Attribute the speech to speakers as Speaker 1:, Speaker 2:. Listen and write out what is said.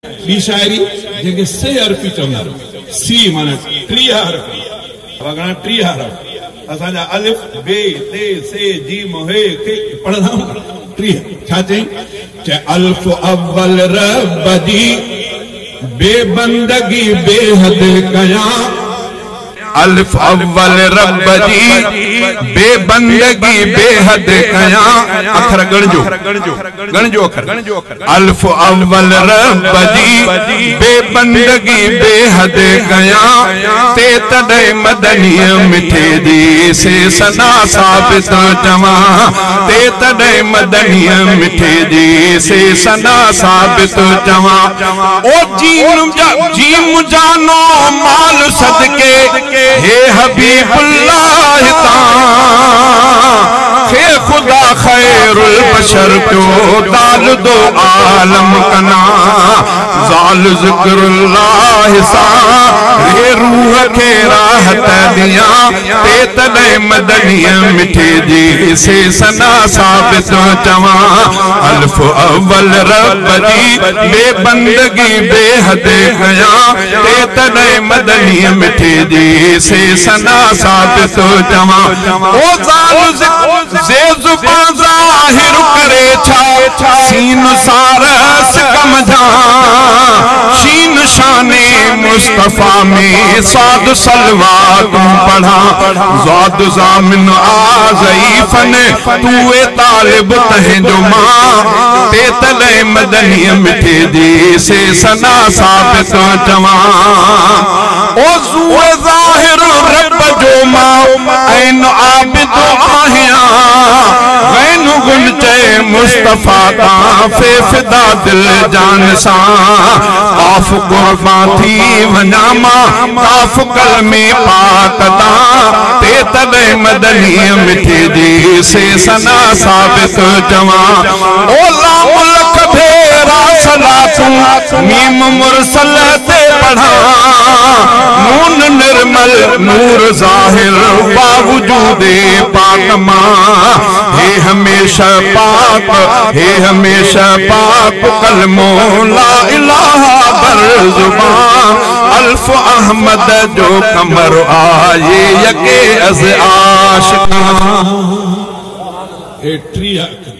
Speaker 1: B शायरी जंहिंखे से हरफी चवंदा सी माना 3 हरफ वगणा 3 हरफ असांजा अलिफ बे ते से जीम हे के पढ़ंदा 3 छा चई अल्फ अव्वल रब जी बेबंदगी बेहद कया अल्फ अव्वल रब जी बेबंदगी बेहद कया अखर गणजो अखर अल्फ अव्वल रब जी बेबंदगी बेहद कया ते तडे मदनी मिठे दी से सना साबित जमा ते तडे मदनी मिठे दी से सना साबित जमा ओ जीम जानो माल सदके हे हबीबुल्लाह खे खुदा खैरुल बशर प्यो दाल दो आलम कना जाल जिक्रुल्लाह सा रे रूह के राहत दिया ते तने मदनी मिठे जी से सना साबित जमा अल्फ अव्वल रब जी बेबंदगी बेहद गया ते तने मदनी मिठे जी से सना साबित जमा ओ जाल जे जुबान ज़ाहिर करे छा सीन सारस कमजा शीन शाने मुस्तफा में साद सलवात पढ़ा ज़ाद ज़ामिन आज़ईफन तूए तालिब तहे जो मां ते तले मदनी मिठे दी से सना साबित जमा ओ ज़ुए ज़ाहिर रब जो मां ऐन आबिद आहिया गैन गुल चे मुस्तफा का फे फिदा दिल जान सा काफ कुर्बान थी वनामा काफ कलमे पाकदा ते तले मदनी मिठे दी से सना साबित जमा ओ लामुल कभेरा सलातू मीम मुरसल ते पढ़ा नून निर्मल नूर ज़ाहिर बावजूदे पाक मां हे हमेशा पाक कलमो ला इलाहा बर जुबान अल्फ अहमद जो कमर आए यके अज़ आशिक़ां ए 3